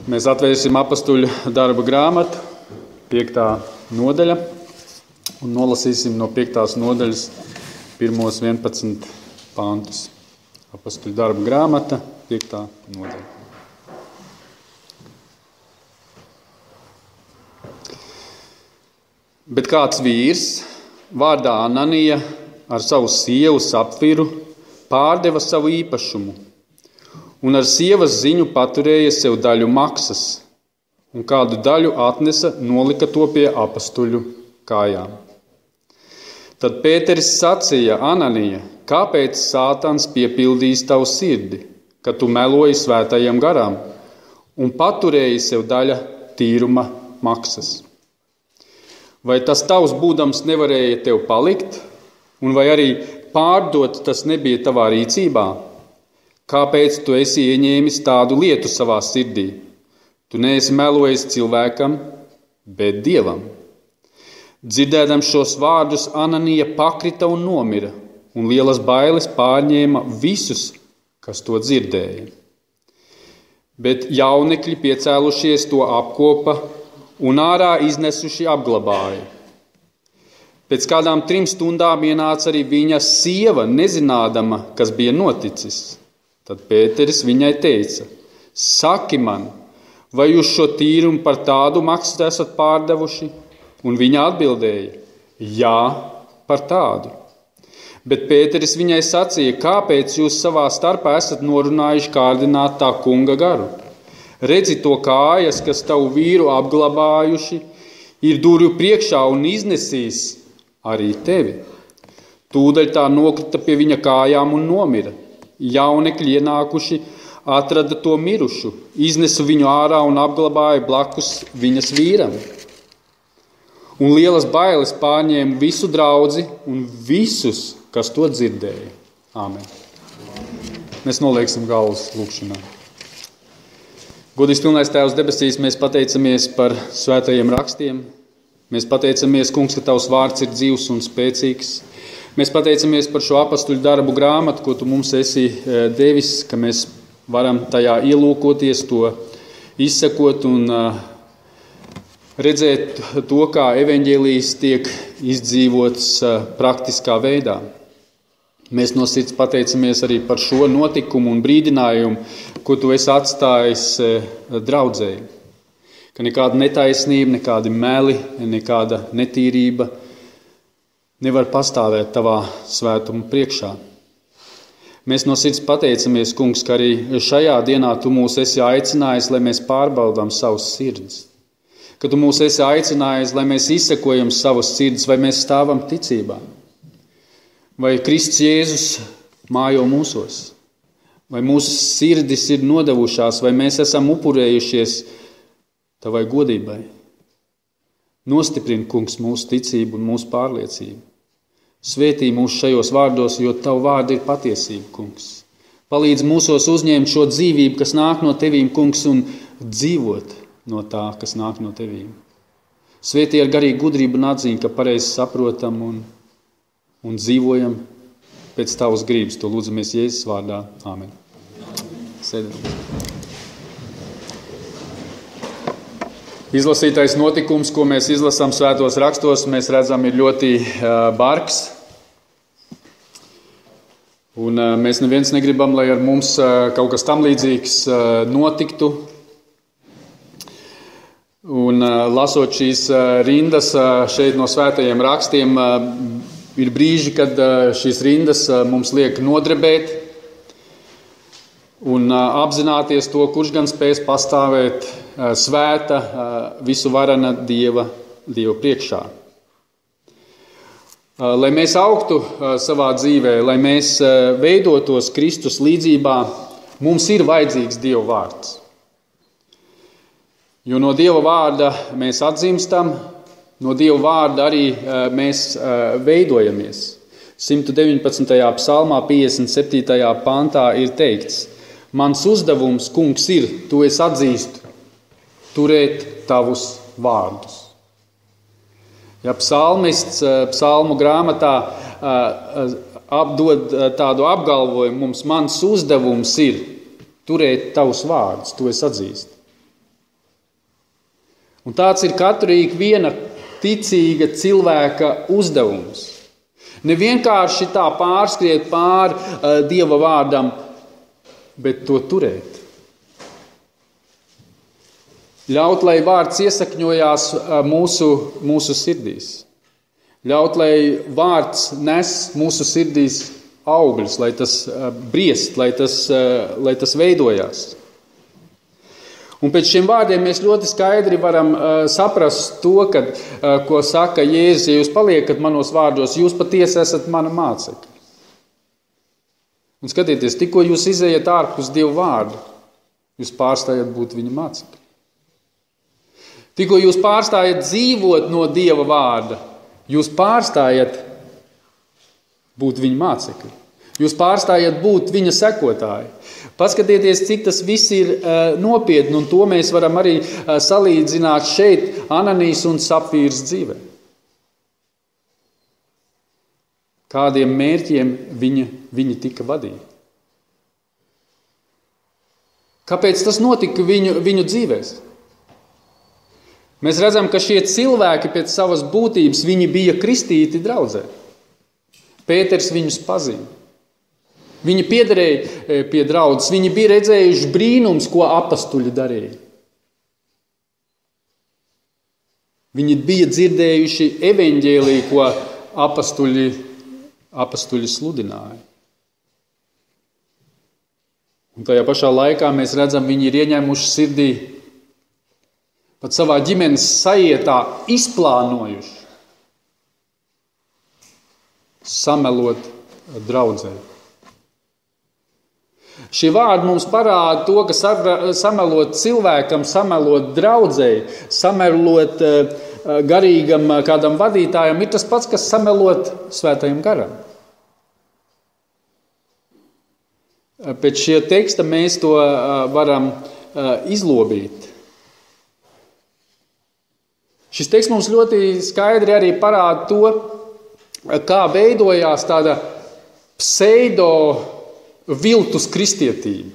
Mēs atvērsim apastuļu darba grāmatu, 5. nodaļa, un nolasīsim no 5. nodaļas pirmos 11 pantus. Apastuļu darba grāmata, 5. nodaļa. Bet kāds vīrs, vārdā Ananija, ar savu sievu Sapfiru, pārdeva savu īpašumu, un ar sievas ziņu paturēja sev daļu maksas, un kādu daļu atnesa, nolika to pie apastuļu kājām. Tad Pēteris sacīja: Ananija, kāpēc Sātans piepildīs tavu sirdi, ka tu meloji svētajam garam un paturēji sev daļa tīruma maksas? Vai tas tavs būdams nevarēja tev palikt, un vai arī pārdot tas nebija tavā rīcībā? Kāpēc tu esi ieņēmis tādu lietu savā sirdī? Tu neesi melojis cilvēkam, bet Dievam. Dzirdēdams šos vārdus, Ananija pakrita un nomira, un lielas bailes pārņēma visus, kas to dzirdēja. Bet jaunekļi piecēlušies to apkopa un ārā iznesuši apglabāja. Pēc kādām 3 stundām ienāca arī viņa sieva, nezinādama, kas bija noticis. Tad Pēteris viņai teica: Saki man, vai jūs šo tīrumu par tādu maksu esat pārdevuši? Un viņa atbildēja: Jā, par tādu. Bet Pēteris viņai sacīja: Kāpēc jūs savā starpā esat norunājuši kārdināt tā kunga garu? Redzi to kājas, kas tavu vīru apglabājuši, ir durvju priekšā un iznesīs arī tevi. Tūdaļ tā nokrita pie viņa kājām un nomira. Jaunekļi ienākuši atrada to mirušu, iznesu viņu ārā un apglabāja blakus viņas vīram. Un lielas bailes pārņēma visu draudzi un visus, kas to dzirdēja. Āmen. Mēs nolieksim galvas lūkšanā. Godīgs pilnais Tēvs debesīs, mēs pateicamies par svētajiem rakstiem. Mēs pateicamies, Kungs, ka Tavs vārds ir dzīvs un spēcīgs. Mēs pateicamies par šo apastuļu darbu grāmatu, ko Tu mums esi devis, ka mēs varam tajā ielūkoties, to izsekot un redzēt to, kā evaņģēlijs tiek izdzīvots praktiskā veidā. Mēs no sirds pateicamies arī par šo notikumu un brīdinājumu, ko Tu esi atstājis draudzēji. Ka nekāda netaisnība, nekādi meli, nekāda netīrība nevar pastāvēt Tavā svētuma priekšā. Mēs no sirds pateicamies, Kungs, ka arī šajā dienā Tu mūs esi aicinājis, lai mēs pārbaudām savus sirdis. Ka Tu mūs esi aicinājis, lai mēs izsekojam savus sirdis, vai mēs stāvam ticībā. Vai Kristus Jēzus mājo mūsos. Vai mūsu sirdis ir nodevušās, vai mēs esam upurējušies Tavai godībai. Nostiprini, Kungs, mūsu ticību un mūsu pārliecību. Svētī mūs šajos vārdos, jo Tavu vārdu ir patiesība, Kungs. Palīdz mūsos uzņemt šo dzīvību, kas nāk no Tevīm, Kungs, un dzīvot no tā, kas nāk no Tevīm. Svētī ar garīgu gudrību un atziņu, ka pareizi saprotam un dzīvojam pēc Tavas gribas. To lūdzamies Jēzus vārdā. Āmen. Sēdēt. Izlasītais notikums, ko mēs izlasām svētos rakstos, mēs redzam, ir ļoti bargs. Un mēs neviens negribam, lai ar mums kaut kas tam līdzīgs notiktu. Un lasot šīs rindas šeit no svētajiem rakstiem, ir brīži, kad šīs rindas mums liek nodrebēt un apzināties to, kurš gan spēs pastāvēt svēta, visu varana Dieva priekšā. Lai mēs augtu savā dzīvē, lai mēs veidotos Kristus līdzībā, mums ir vajadzīgs Dieva vārds. Jo no Dieva vārda mēs atzimstam, no Dieva vārda arī mēs veidojamies. 119. psalmā 57. pantā ir teikts: Mans uzdevums, Kungs, ir, Tu es atzīstu, turēt Tavus vārdus. Ja psalmists psalmu grāmatā dod tādu apgalvojumu, mans uzdevums ir turēt Tavus vārdus, to es atzīstu. Un tāds ir katrīgi viena ticīga cilvēka uzdevums. Ne vienkārši tā pārskriet pāri Dieva vārdam, bet to turēt. Ļaut, lai vārds iesakņojās mūsu sirdīs. Ļaut, lai vārds nes mūsu sirdīs augļus, lai tas briest, lai tas veidojās. Un pēc šiem vārdiem mēs ļoti skaidri varam saprast to, ko saka Jēzus, ja jūs paliekat manos vārdos, jūs patiesi esat mana mācekļi. Un skatieties, tikko jūs izejat ārpus Dieva vārdu, jūs pārstājat būt viņa mācekļi. Tikko jūs pārstājat dzīvot no Dieva vārda, jūs pārstājat būt viņa mācekļi. Jūs pārstājat būt viņa sekotāji. Paskatieties, cik tas viss ir nopietni, un to mēs varam arī salīdzināt šeit Ananijas un Sapfīras dzīvē. Kādiem mērķiem viņi tika vadīti? Kāpēc tas notika viņu dzīvēs? Mēs redzam, ka šie cilvēki pēc savas būtības viņi bija kristīti draudzē. Pēters viņus pazīst. Viņi piederēja pie draudzes, viņi bija redzējuši brīnums, ko apastuļi darīja. Viņi bija dzirdējuši evaņģēliju, ko apastuļi sludināja. Un tajā pašā laikā mēs redzam, viņi ir ieņēmuši sirdī, pat savā ģimenes sajietā izplānojuši, samelot draudzē. Šie vārdi mums parāda to, ka samelot cilvēkam, samelot draudzēji, samelot garīgam kādam vadītājam ir tas pats, kas samelot svētajam garam. Pēc šie teksta mēs to varam izlobīt. Šis teksts mums ļoti skaidri arī parāda to, kā veidojās tāda pseido viltus kristietība.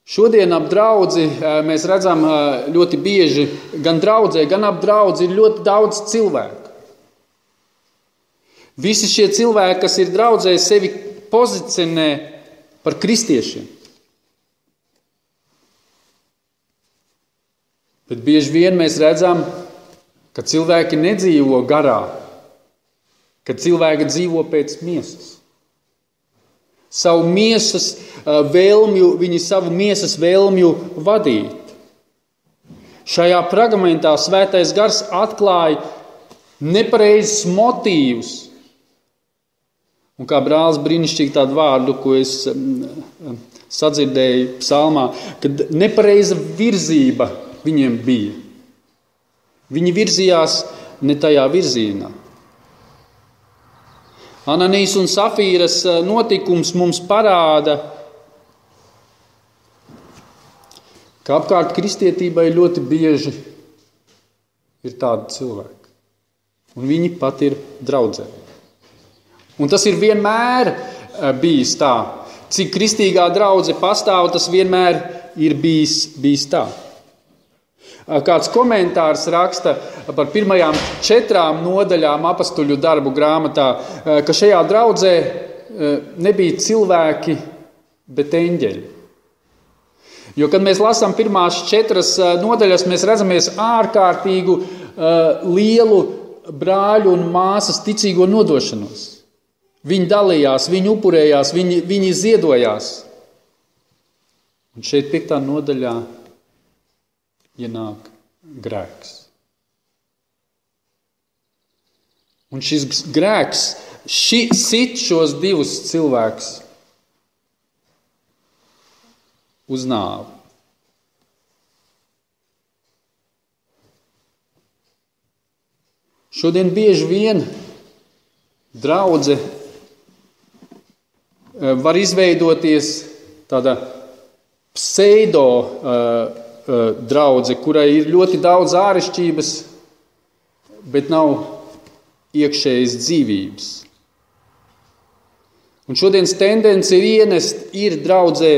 Šodien ap draudzi mēs redzam ļoti bieži, gan draudzē, gan ap draudzi ir ļoti daudz cilvēku. Visi šie cilvēki, kas ir draudzē, sevi pozicionē par kristiešiem. Bet bieži vien mēs redzam, ka cilvēki nedzīvo garā, kad cilvēki dzīvo pēc miesas. Viņi savu miesas vēlmju vadīt. Šajā fragmentā Svētais Gars atklāja nepareizus motīvus. Un kā brālis brīnišķīgi tādu vārdu, ko es sadzirdēju psalmā, kad nepareiza virzība viņiem bija. Viņi virzījās ne tajā virzienā. Ananijas un Safīras notikums mums parāda, ka apkārt kristietībai ļoti bieži ir tādi cilvēki. Un viņi pat ir draudzē. Un tas ir vienmēr bijis tā. Cik kristīgā draudze pastāv, tas vienmēr ir bijis tā. Kāds komentārs raksta par pirmajām 4 nodaļām apastuļu darbu grāmatā, ka šajā draudzē nebija cilvēki, bet eņģeļi. Jo, kad mēs lasām pirmās 4 nodaļas, mēs redzamies ārkārtīgu lielu brāļu un māsas ticīgo nodošanos. Viņi dalījās, viņi upurējās, viņi ziedojās. Un šeit 5. nodaļā ienāk grēks. Un šis grēks sit šos 2 cilvēkus uz nāvi. Šodien bieži vien draudze var izveidoties tāda pseido draudze, kurai ir ļoti daudz āršķirības, bet nav iekšējas dzīvības. Un šodienas tendence ir ienest draudzē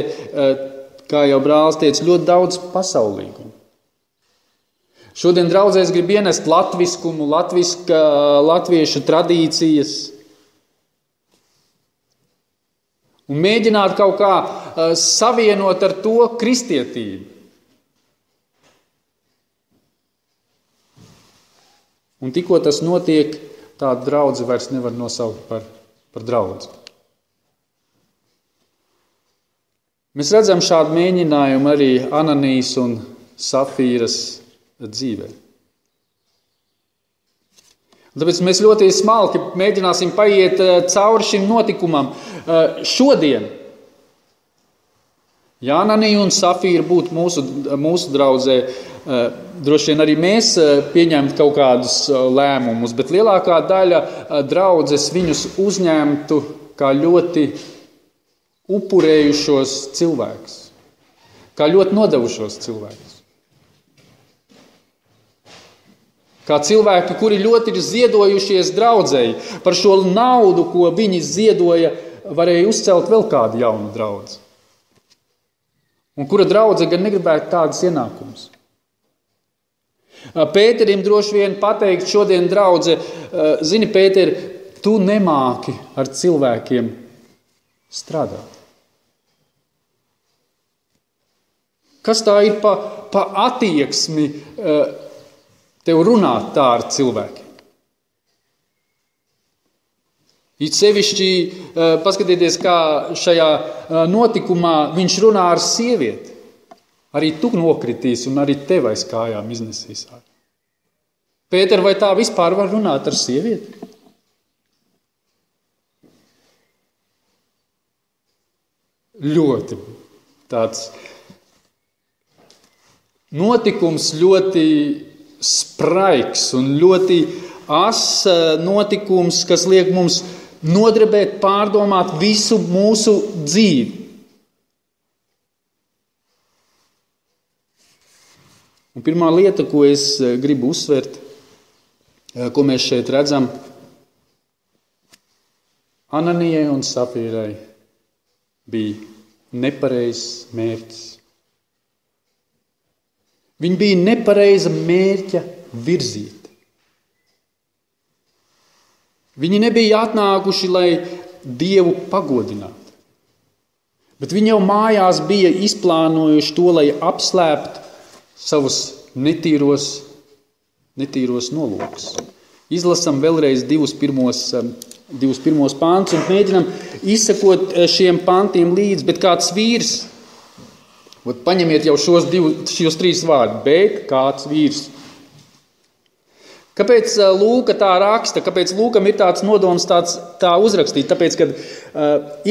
kā jau brālis teica, ļoti daudz pasaulīgumu. Šodien draudzēs grib ienest latviskumu, latviešu tradīcijas un mēģināt kaut kā savienot ar to kristietību. Un tikko tas notiek, tādu draudzi vairs nevar nosaukt par draudzi. Mēs redzam šādu mēģinājumu arī Ananijas un Safīras dzīvē. Un tāpēc mēs ļoti smalki mēģināsim paiet cauri šim notikumam. Šodien, ja Ananija un Safīra būtu mūsu draudzē, droši vien arī mēs pieņemtu kaut kādus lēmumus, bet lielākā daļa draudzes viņus uzņemtu kā ļoti upurējušos cilvēkus, kā ļoti nodevušos cilvēkus. Kā cilvēki, kuri ļoti ir ziedojušies draudzei, par šo naudu, ko viņi ziedoja, varēja uzcelt vēl kādu jaunu draudzi. Un kura draudze gan negribētu tādas ienākumus. Pēterim droši vien pateikt šodien draudze, zini, Pēter, tu nemāki ar cilvēkiem strādāt. Kas tā ir pa attieksmi tev runāt tā ar cilvēkiem? It sevišķi paskatieties, kā šajā notikumā viņš runā ar sievieti. Arī tu nokritīs un arī tev aiz kājām iznesīs. Pēter, vai tā vispār var runāt ar sievieti? Ļoti tāds notikums, ļoti spraigs un ļoti ass notikums, kas liek mums nodrebēt, pārdomāt visu mūsu dzīvi. Un pirmā lieta, ko es gribu uzsvert, ko mēs šeit redzam, Ananijai un Safīrai bija nepareizs mērķis. Viņi bija nepareiza mērķa virzīti. Viņi nebija atnākuši, lai Dievu pagodinātu, bet viņi jau mājās bija izplānojuši to, lai apslēptu savus netīros nolūkus. Izlasam vēlreiz divus pirmos pantus un mēģinam izsekot šiem pantiem līdzi, bet kāds vīrs, paņemiet jau šos trīs vārdus, bet kāds vīrs. Kāpēc Lūka tā raksta? Kāpēc Lūkam ir tāds nodoms tā uzrakstīt? Tāpēc, kad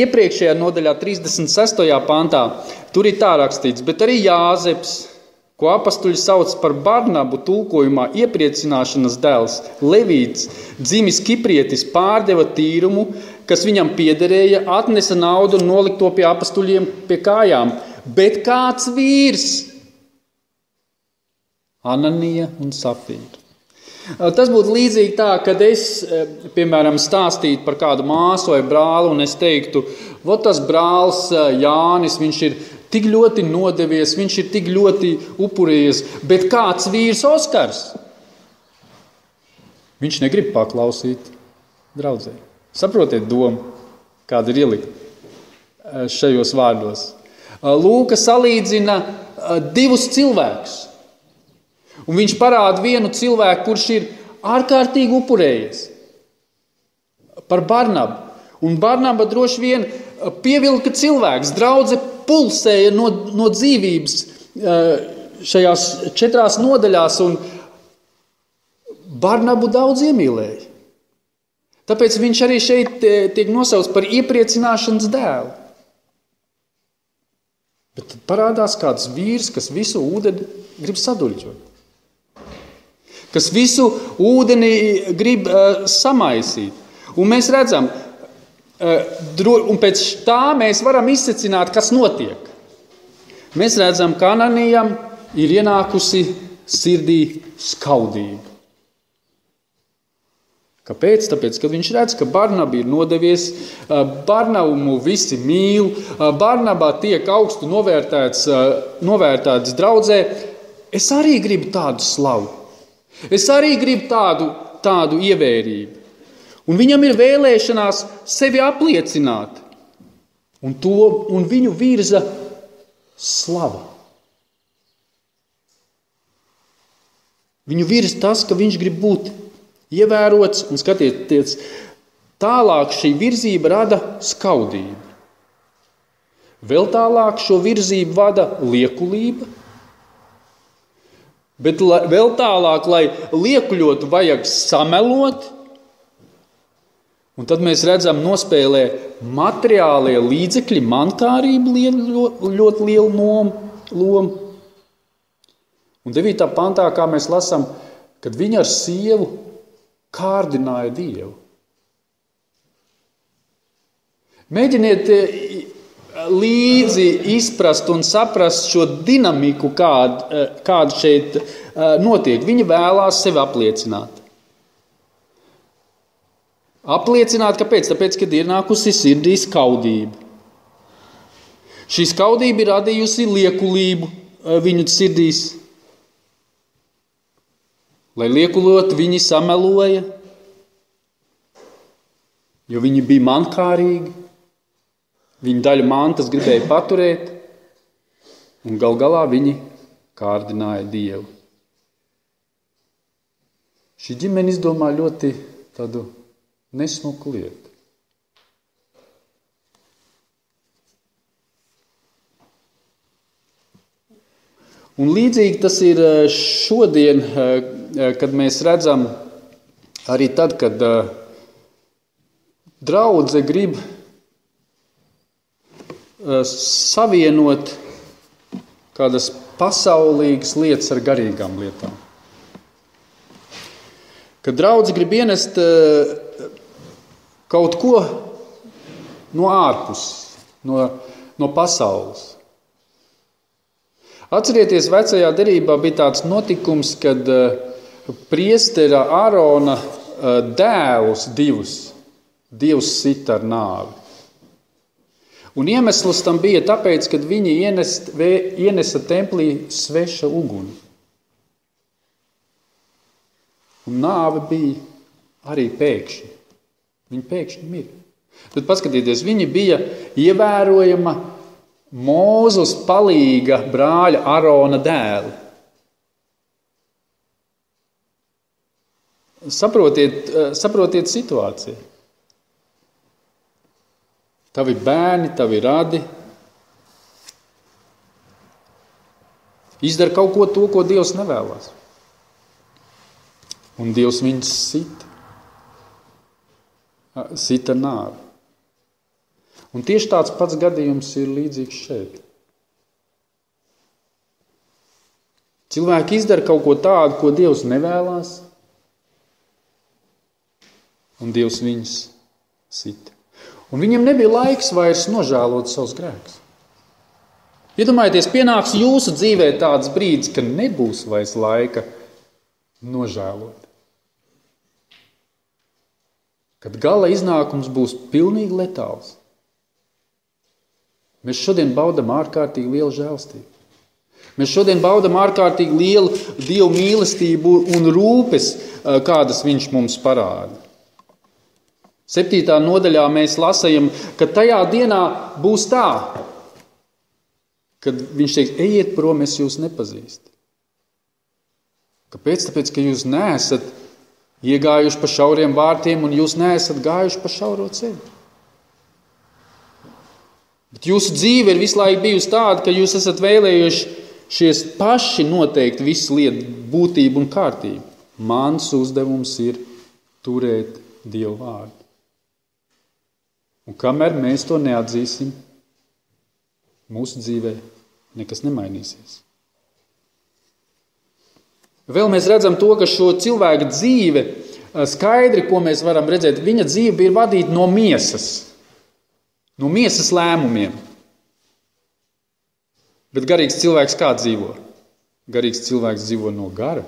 iepriekšējā nodaļā 36. pantā tur ir tā rakstīts, bet arī Jāzeps, ko apastuļi sauc par Barnabu, tulkojumā iepriecināšanas dēls, Levīts, dzimis kiprietis, pārdeva tīrumu, kas viņam piederēja, atnesa naudu un nolika to pie apastuļiem pie kājām. Bet kāds vīrs? Ananija un Safīra. Tas būtu līdzīgi tā, kad es, piemēram, stāstītu par kādu māsu vai brāli, un es teiktu, tas brālis Jānis, viņš ir tik ļoti nodevies, viņš ir tik ļoti upurējies, bet kāds vīrs Oskars? Viņš negrib paklausīt draudzē. Saprotiet domu, kāda ir ielikt šajos vārdos. Lūka salīdzina divus cilvēkus. Un viņš parāda vienu cilvēku, kurš ir ārkārtīgi upurējies. Par Barnabu. Un Barnaba droši vien pievilka cilvēks. Draudze pulsēja no dzīvības šajās 4 nodaļās, un Barnabu daudz iemīlēja. Tāpēc viņš arī šeit tiek nosaukts par iepriecināšanas dēlu. Bet tad parādās kāds vīrs, kas visu ūdeni grib saduļķot. Kas visu ūdeni grib samaisīt. Un mēs redzam, un pēc tā mēs varam izsecināt, kas notiek. Mēs redzam, ka Ananijam ir ienākusi sirdī skaudība. Kāpēc? Tāpēc, kad viņš redz, ka Barnaba ir nodevies, Barnabu visi mīl, Barnabā tiek augstu novērtēts draudzē, es arī gribu tādu slavu. Es arī gribu tādu ievērību. Un viņam ir vēlēšanās sevi apliecināt. Un viņu virza slava. Viņu virza tas, ka viņš grib būt ievērots, un skatieties, tālāk šī virzība rada skaudību. Vēl tālāk šo virzību vada liekulība, bet vēl tālāk, lai liekuļotu, vajag samelot, un tad mēs redzam nospēlē materiālie līdzekļi, mankārība ļoti lielu lomu. Un 9. pantā, kā mēs lasām, kad viņi ar sievu kārdināja Dievu. Mēģiniet līdzi izprast un saprast šo dinamiku, kāda šeit notiek. Viņi vēlās sevi apliecināt. Apliecināt, kāpēc? Tāpēc, kad ir nākusi sirdī skaudība. Šī skaudība ir radījusi liekulību viņu sirdīs. Lai liekulot, viņi sameloja, jo viņi bija mankārīgi, viņi daļu mantas gribēja paturēt, un gal galā viņi kārdināja Dievu. Šī ģimene izdomā ļoti tādu nesmuku lietu. Un līdzīgi tas ir šodien, kad mēs redzam arī tad, kad draudze grib savienot kādas pasaulīgas lietas ar garīgām lietām. Kad draudze grib ienest kaut ko no ārpuses, no pasaules. Atcerieties, vecajā derībā bija tāds notikums, kad priestera Ārona dēlus divus Dievs sita ar nāvi. Un iemesls tam bija tāpēc, kad viņi ienesa templī sveša uguni. Un nāve bija arī pēkšņi. Viņa pēkšņi mira. Tad paskatieties, viņa bija ievērojama Mūzus palīga brāļa Ārona dēli. Saprotiet situāciju. Tavi bērni, tavi radi izdara kaut ko to, ko Dievs nevēlas. Un Dievs viņus sita nāvi. Un tieši tāds pats gadījums ir līdzīgs šeit. Cilvēki izdara kaut ko tādu, ko Dievs nevēlas, un Dievs viņus sita. Un viņam nebija laiks vairs nožēlot savus grēkus. Iedomājieties, pienāks jūsu dzīvē tāds brīdis, ka nebūs vairs laika nožēlot. Kad gala iznākums būs pilnīgi letāls. Mēs šodien baudam ārkārtīgi lielu žēlstību. Mēs šodien baudam ārkārtīgi lielu Dievu mīlestību un rūpes, kādas viņš mums parāda. 7. nodaļā mēs lasām, ka tajā dienā būs tā, kad viņš teiks, ejiet prom, es jūs nepazīstu. Kāpēc? Tāpēc, ka jūs neesat iegājuši pa šauriem vārtiem un jūs neesat gājuši pa šauro ceļu. Bet jūsu dzīve ir visu laiku bijusi tāda, ka jūs esat vēlējušies paši noteikt visu lietu būtību un kārtību. Mans uzdevums ir turēt Dievu vārdu. Un kamēr mēs to neatzīsim, mūsu dzīvē nekas nemainīsies. Vēl mēs redzam to, ka šo cilvēku dzīve skaidri, ko mēs varam redzēt, viņa dzīve ir vadīta no miesas. No miesas lēmumiem. Bet garīgs cilvēks kā dzīvo? Garīgs cilvēks dzīvo no gara.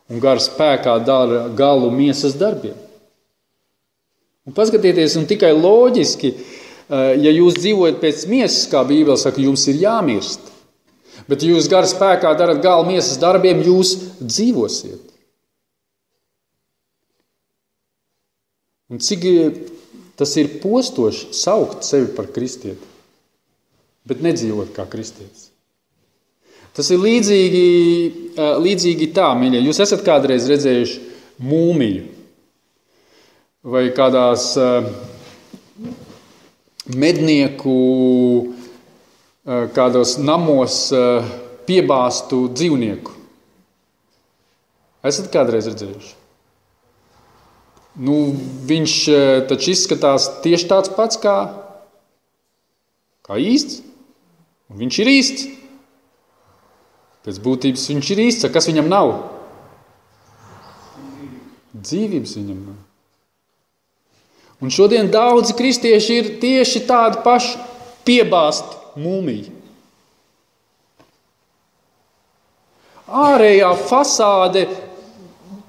Un gara spēkā dara galu miesas darbiem. Un paskatieties, un tikai loģiski, ja jūs dzīvojat pēc miesas, kā Bībele saka, jums ir jāmirst. Bet ja jūs gara spēkā darat galu miesas darbiem, jūs dzīvosiet. Un cik tas ir postoši saukt sevi par kristieti, bet nedzīvot kā kristietis. Tas ir līdzīgi tā, mīļie. Jūs esat kādreiz redzējuši mūmiju vai kādās mednieku kādos namos piebāstu dzīvnieku. Esat kādreiz redzējuši? Viņš taču izskatās tieši tāds pats kā īsts. Un viņš ir īsts. Pēc būtības viņš ir īsts. Kas viņam nav? Dzīvības viņam nav. Un šodien daudzi kristieši ir tieši tādi paši piebāst mūmiju. Ārējā fasāde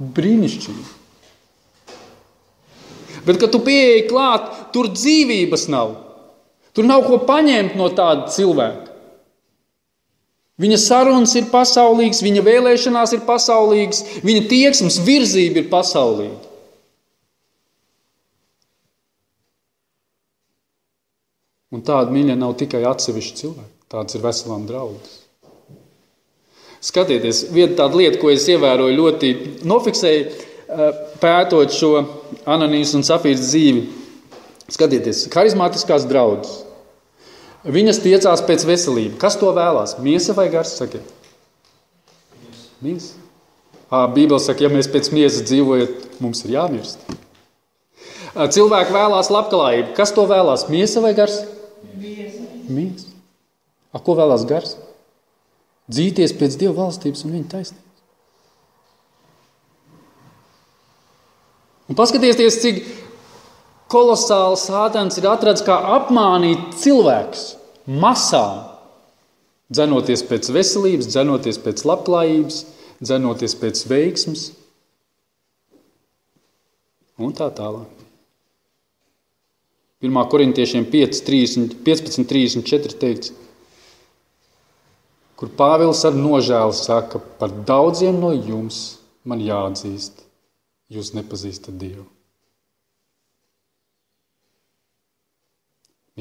brīnišķīga. Bet, kad tu pieeji klāt, tur dzīvības nav. Tur nav ko paņemt no tāda cilvēka. Viņa sarunas ir pasaulīgas, viņa vēlēšanās ir pasaulīgas, viņa tieksmes virzība ir pasaulīga. Un tāda, mīļa, nav tikai atsevišķi cilvēki. Tāds ir veselām draudzes. Skatieties, viena tāda lieta, ko es ievēroju ļoti nofiksēju, pētot šo Ananijas un Safīras dzīvi. Skatieties, harizmātiskās draudzes. Viņas tiecās pēc veselību. Kas to vēlās? Miesa vai gars? Sakiet. Miesa. Bībele saka, ja mēs pēc miesas dzīvojam, mums ir jāmirst. Cilvēki vēlās labklājību. Kas to vēlās? Miesa vai gars? Miesa. Ko vēlās gars? Dzīties pēc Dieva valstības un viņa taisnības. Un paskatieties, cik kolosāli Sātans ir atradis, kā apmānīt cilvēkus masām, dzenoties pēc veselības, dzenoties pēc labklājības, dzenoties pēc veiksmes un tā tālāk. 1. Korintiešiem 15:34 teikts, kur Pāvils ar nožēlu saka, par daudziem no jums man jāatzīst, jūs nepazīstat Dievu.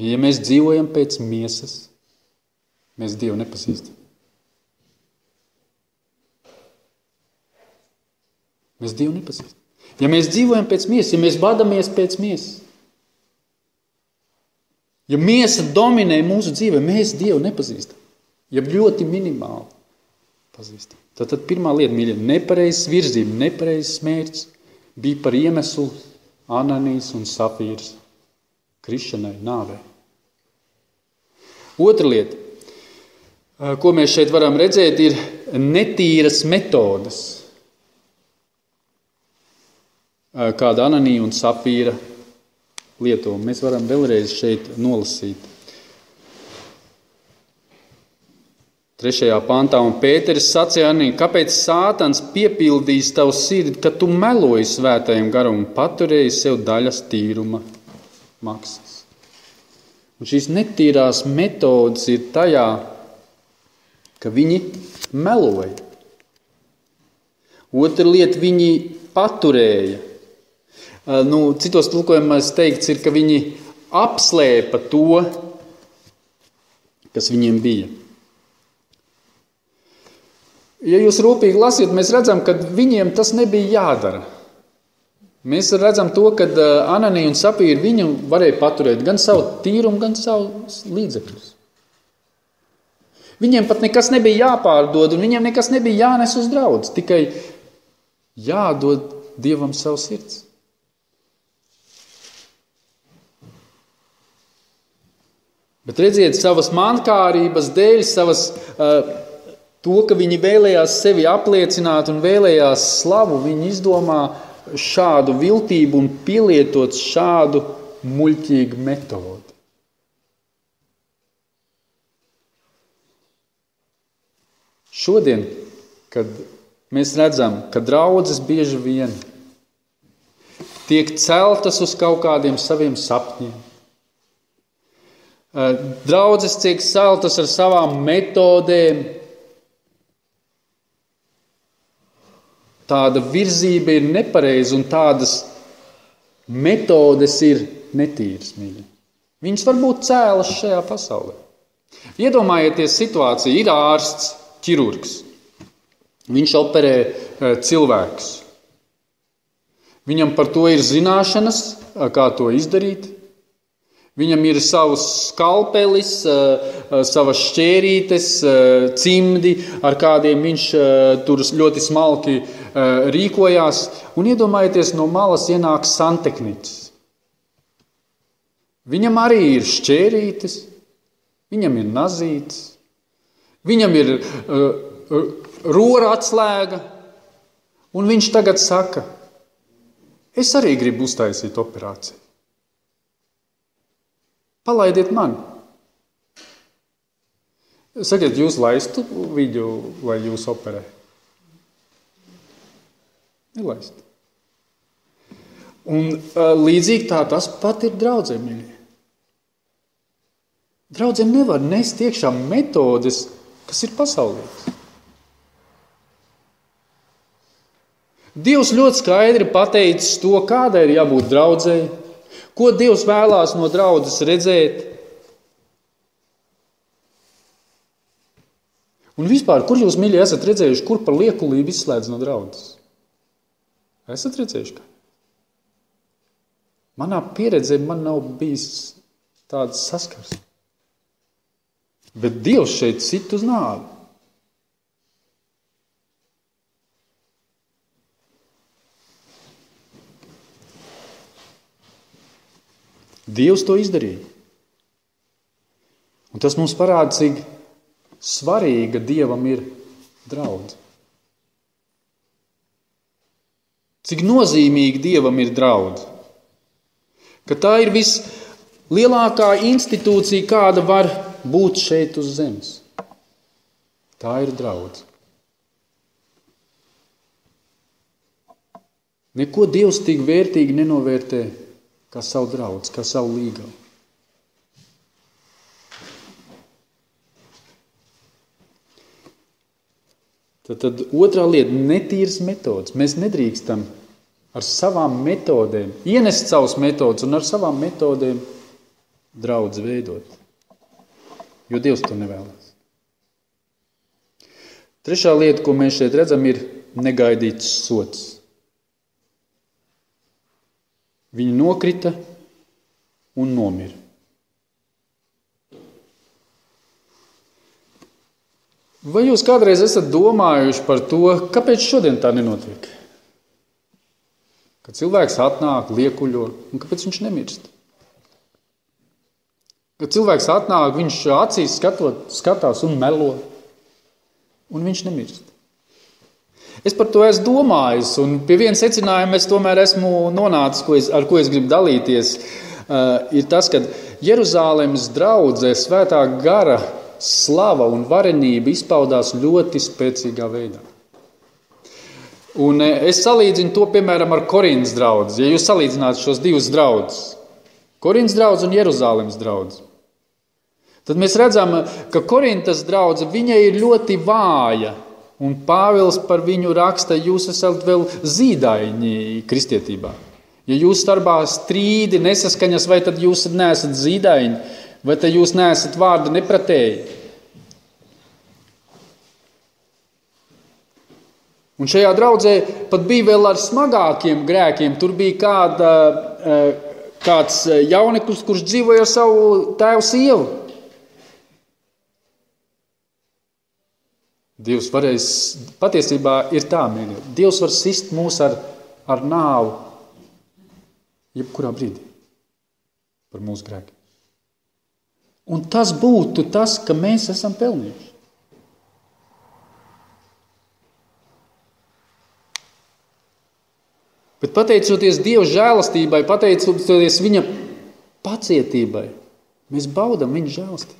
Ja mēs dzīvojam pēc miesas, mēs Dievu nepazīstam. Mēs Dievu nepazīstam. Ja mēs dzīvojam pēc miesas, ja mēs badamies pēc miesas, ja miesa dominē mūsu dzīvē, mēs Dievu nepazīstam. Ja ļoti minimāli pazīstam. Tad pirmā lieta, mīļie, nepareizs virzība, nepareizs mērķis bija par iemeslu Ananijas un Safīras krišanai, nāvei. Otra lieta, ko mēs šeit varam redzēt, ir netīras metodes, kāda Ananija un Safīra lieto. Mēs varam vēlreiz šeit nolasīt. 3. pantā, un Pēteris sacīja Ananijai, kāpēc Sātans piepildīs tavu sirdi, ka tu meloji svētajam garam un paturēji sev daļas tīruma maksas. Un šīs netīrās metodas ir tajā, ka viņi meloja. Otra lieta, viņi paturēja. Citos tulkojumos teikts ir, ka viņi apslēpa to, kas viņiem bija. Ja jūs rūpīgi lasiet, mēs redzam, ka viņiem tas nebija jādara. Mēs redzam to, ka Ananija un Safīra viņu varēja paturēt gan savu tīrumu, gan savus līdzekļus. Viņiem pat nekas nebija jāpārdod, un viņiem nekas nebija jānes uz draudzi, tikai jādod Dievam savu sirds. Bet redziet, savas mankārības dēļ, to, ka viņi vēlējās sevi apliecināt un vēlējās slavu, viņi izdomā šādu viltību un pielietot šādu muļķīgu metodi. Šodien, kad mēs redzam, ka draudzes bieži vien tiek celtas uz kaut kādiem saviem sapņiem. Draudzes tiek celtas ar savām metodēm. Tāda virzība ir nepareiza un tādas metodes ir netīras, mīļi. Viņas var būt cēlas šajā pasaulē. Iedomājieties situāciju, ir ārsts, ķirurgs. Viņš operē cilvēkus. Viņam par to ir zināšanas, kā to izdarīt. Viņam ir savs skalpelis, savas šķērītes, cimdi, ar kādiem viņš tur ļoti smalki rīkojās. Un iedomājieties, no malas ienāk santehniķis. Viņam arī ir šķērītes, viņam ir nazītes, viņam ir rora atslēga, un viņš tagad saka, es arī gribu uztaisīt operāciju. Palaidiet mani. Sakiet, jūs laistu viņu, lai jūs operē? Nelaist. Un līdzīgi tas pat ir draudzēm. Draudzēm nevar nest iekšā metodes, kas ir pasaulīgas. Dievs ļoti skaidri pateicis to, kādai ir jābūt draudzei, ko Dievs vēlās no draudzes redzēt. Un vispār, kur jūs, mīļie, esat redzējuši, kur par liekulību izslēdz no draudzes? Esat redzējuši, kā? Manā pieredzē man nav bijis tāds saskars. Bet Dievs šeit sit uz nāvi. Dievs to izdarīja. Un tas mums parāda, cik svarīga Dievam ir draudze. Cik nozīmīga Dievam ir draudze. Ka tā ir vislielākā institūcija, kāda var būt šeit uz zemes. Tā ir draudze. Neko Dievs tik vērtīgi nenovērtē kā savu draudzi, kā savu līgavu. Tad otrā lieta – netīras metodas. Mēs nedrīkstam ar savām metodēm, ienest savas metodas un ar savām metodēm draudzi veidot. Jo Dievs to nevēlas. Trešā lieta, ko mēs šeit redzam, ir negaidīts sods. Viņi nokrita un nomira. Vai jūs kādreiz esat domājuši par to, kāpēc šodien tā nenotiek? Kad cilvēks atnāk, liekuļo, un kāpēc viņš nemirst? Kad cilvēks atnāk, viņš acīs skatās un melo, un viņš nemirst. Es par to esmu domājis, un pie viena secinājuma es tomēr esmu nonācis, ar ko es gribu dalīties, ir tas, ka Jeruzālemes draudzē svētā gara slava un varenība izpaudās ļoti spēcīgā veidā. Un es salīdzinu to, piemēram, ar Korintas draudzi. Ja jūs salīdzinātu šos divus draudzes, Korintas draudzi un Jeruzālemes draudzi, tad mēs redzam, ka Korintas draudze, viņa ir ļoti vāja. Un Pāvils par viņu raksta, jūs esat vēl zīdaiņi kristietībā. Ja jūs starpā strīdi, nesaskaņas, vai tad jūs neesat zīdaiņi, vai tad jūs neesat vārda nepratēji. Un šajā draudzē pat bija vēl ar smagākiem grēkiem. Tur bija kāds jauneklis, kurš dzīvoja ar savu tēvu sievu. Dievs varēs, patiesībā ir tā, mīļie. Dievs var sist mūs ar nāvu jebkurā brīdī par mūsu grēkiem. Un tas būtu tas, ka mēs esam pelnījuši. Bet pateicoties Dieva žēlastībai, pateicoties viņa pacietībai, mēs baudam viņa žēlastību.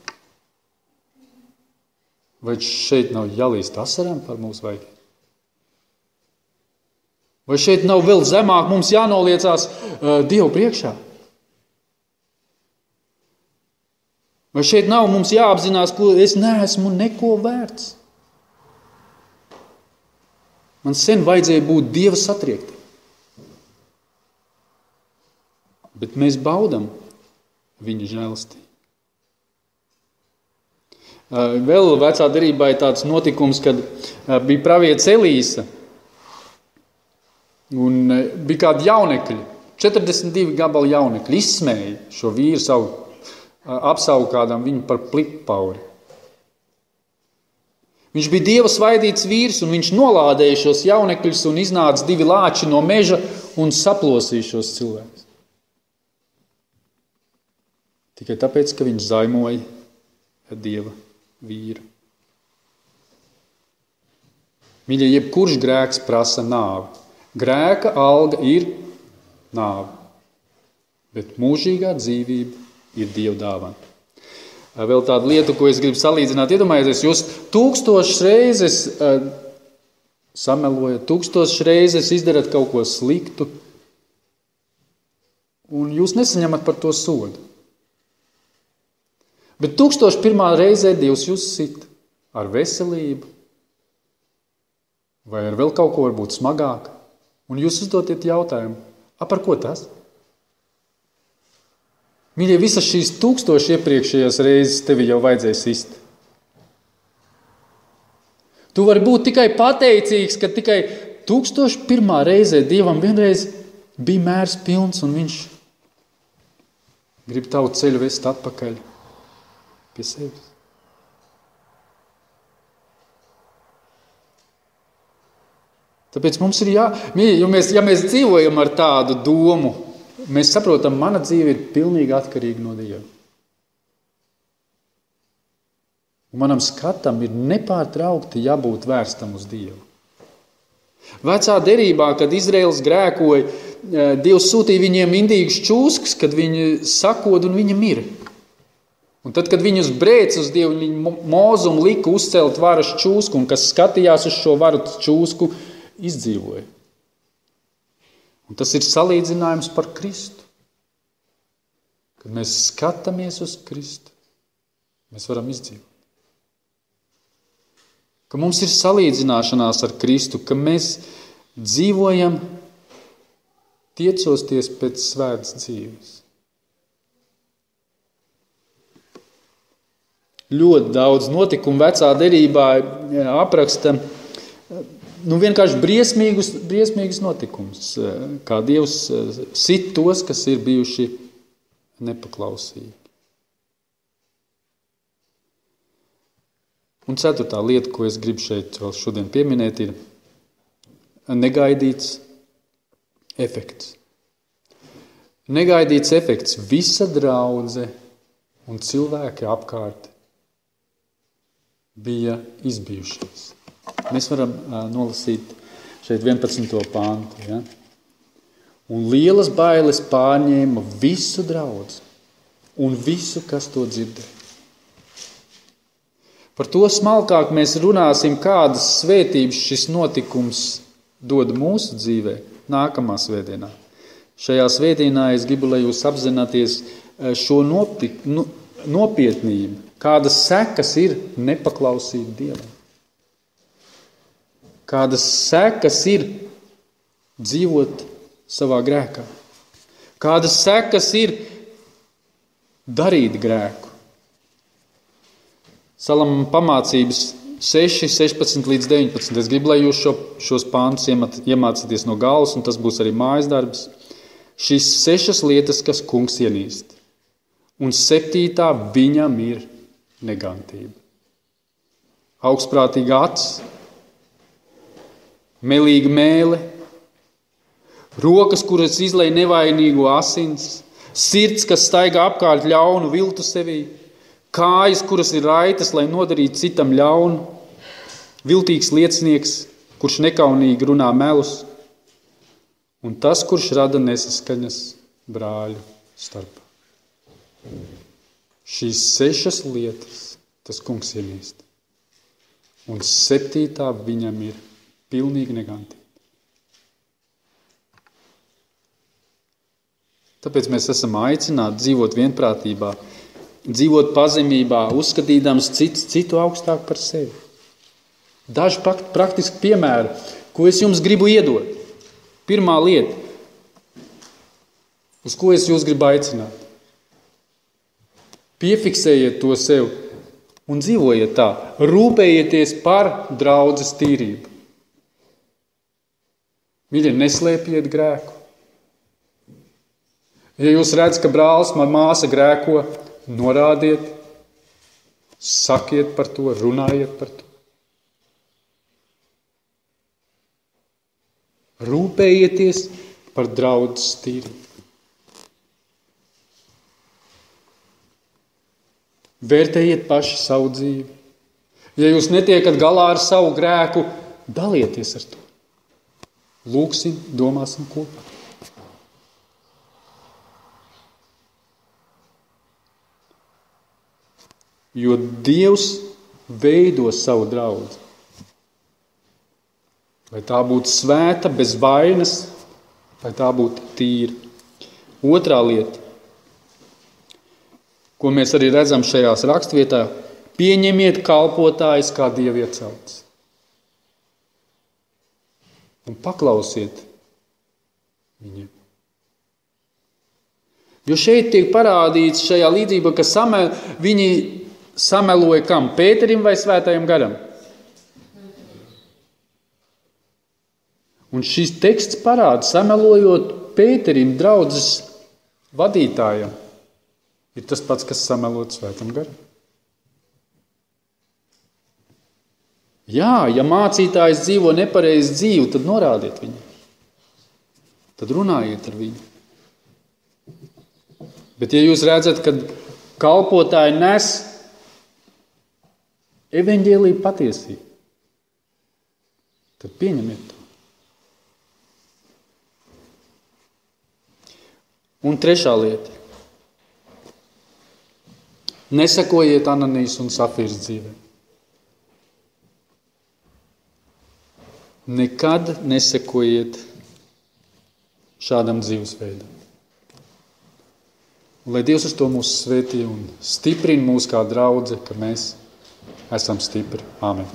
Vai šeit nav jālīst asarām par mūsu vaigiem? Vai šeit nav vēl zemāk mums jānoliecās Dievu priekšā? Vai šeit nav mums jāapzinās, ka es neesmu neko vērts? Man sen vajadzēja būt Dieva satriekti. Bet mēs baudam viņa žēlastību. Vēl vecā derībā ir tāds notikums, kad bija pravietis Elīsa un bija kādi jaunekļi, 42 gabali jaunekļi, izsmēja šo vīru apsaukādām viņu par plipauri. Viņš bija Dieva svaidīts vīrs, un viņš nolādēja šos jaunekļus un iznāca 2 lāči no meža un saplosīja šos cilvēkus. Tikai tāpēc, ka viņš zaimoja Dieva vīru. Mīļie, jebkurš grēks prasa nāvi. Grēka alga ir nāve, bet mūžīgā dzīvība ir Dieva dāvana. Vēl tāda lieta, ko es gribu salīdzināt, iedomājieties, jūs 1000 reizes samelojat, 1000 reizes izdarat kaut ko sliktu, un jūs nesaņemat par to sodu. Bet 1001. reizē Dievs jūs sit ar veselību vai ar vēl kaut ko varbūt smagāk, un jūs uzdotiet jautājumu, par ko tas? Mīļie, visas šīs 1000 iepriekšējās reizes tevi jau vajadzēja sist. Tu vari būt tikai pateicīgs, ka tikai 1001. reizē Dievam vienreiz bija mērs pilns, un viņš grib tavu ceļu vest atpakaļ pie sevis. Tāpēc mums ir ja mēs dzīvojam ar tādu domu, mēs saprotam, mana dzīve ir pilnīgi atkarīga no Dieva. Un manam skatam ir nepārtraukti jābūt vērstam uz Dievu. Vecā derībā, kad Izraels grēkoja, Dievs sūtīja viņiem indīgus čūskas, kad viņi sakod un viņi mira. Un tad, kad viņi uz brēc uz Dievu, viņi Mozumu lika uzcelt varas čūsku, un kas skatījās uz šo varu čūsku, izdzīvoja. Un tas ir salīdzinājums par Kristu. Kad mēs skatāmies uz Kristu, mēs varam izdzīvot. Ka mums ir salīdzināšanās ar Kristu, ka mēs dzīvojam tiecosties pēc svētas dzīves. Ļoti daudz notikumu vecā derībā apraksta vienkārši briesmīgus notikumus, kā Dievs sit tos, kas ir bijuši nepaklausīgi. Un 4. lieta, ko es gribu šeit vēl šodien pieminēt, ir negaidīts efekts. Negaidīts efekts. Visa draudze un cilvēki apkārt bija izbijušies. Mēs varam nolasīt šeit 11. pāntu. Ja? Un lielas bailes pārņēma visu draudzi un visu, kas to dzirdēja. Par to smalkāk mēs runāsim, kādas svētības šis notikums dod mūsu dzīvē nākamā svētdienā. Šajā svētdienā es gribu, lai jūs apzināties šo nopietnību, kādas sekas ir nepaklausīt Dievam. Kādas sekas ir dzīvot savā grēkā. Kādas sekas ir darīt grēku. Salamam pamācības 6, 16 līdz 19. Es gribu, lai jūs šos pāntus iemācāties no galvas, un tas būs arī mājas darbs. Šīs 6 lietas, kas kungs ienīst. Un 7. viņam ir negantība. Augstprātīga acs, melīga mēle, rokas, kuras izlej nevainīgo asins, sirds, kas staigā apkārt ļaunu viltu sevī, kājas, kuras ir raitas, lai nodarītu citam ļaunu, viltīgs liecinieks, kurš nekaunīgi runā melus, un tas, kurš rada nesaskaņas brāļu starpā. Šīs 6 lietas tas kungs ienīst. Un 7. viņam ir pilnīgi negantība. Tāpēc mēs esam aicināti dzīvot vienprātībā, dzīvot pazemībā, uzskatīdams citu augstāk par sevi. Daži praktiski piemēri, ko es jums gribu iedot. Pirmā lieta, uz ko es jūs gribu aicināt. Piefiksējiet to sev un dzīvojiet tā. Rūpējieties par draudzes tīrību. Mīļie, neslēpiet grēku. Ja jūs redzat, ka brālis vai māsa grēko, norādiet, sakiet par to, runājiet par to. Rūpējieties par draudzes tīrību. Vērtējiet paši savu dzīvi. Ja jūs netiekat galā ar savu grēku, dalieties ar to. Lūksim, domāsim kopā. Jo Dievs veido savu draudzi. Lai tā būtu svēta, bez vainas, lai tā būtu tīra. Otrā lieta, ko mēs arī redzam šajās rakstvietā, pieņemiet kalpotājus kā Dieva iecelts. Un paklausiet viņiem. Jo šeit tiek parādīts šajā līdzībā, ka viņi sameloja kam? Pēterim vai Svētajam garam? Un šis teksts parāda, samelojot Pēterim, draudzes vadītājam, ir tas pats, kas samelot Svētam garam. Jā, ja mācītājs dzīvo nepareizi dzīvi, tad norādiet viņu. Tad runājiet ar viņu. Bet ja jūs redzat, ka kalpotāji nes evaņģēliju patiesību, tad pieņemiet to. Un trešā lieta. Nesekojiet Ananijas un Safīras dzīvē. Nekad nesekojiet šādam dzīvesveidam. Lai Dievs uz to mūs svētī un stiprina mūs kā draudze, ka mēs esam stipri. Āmen.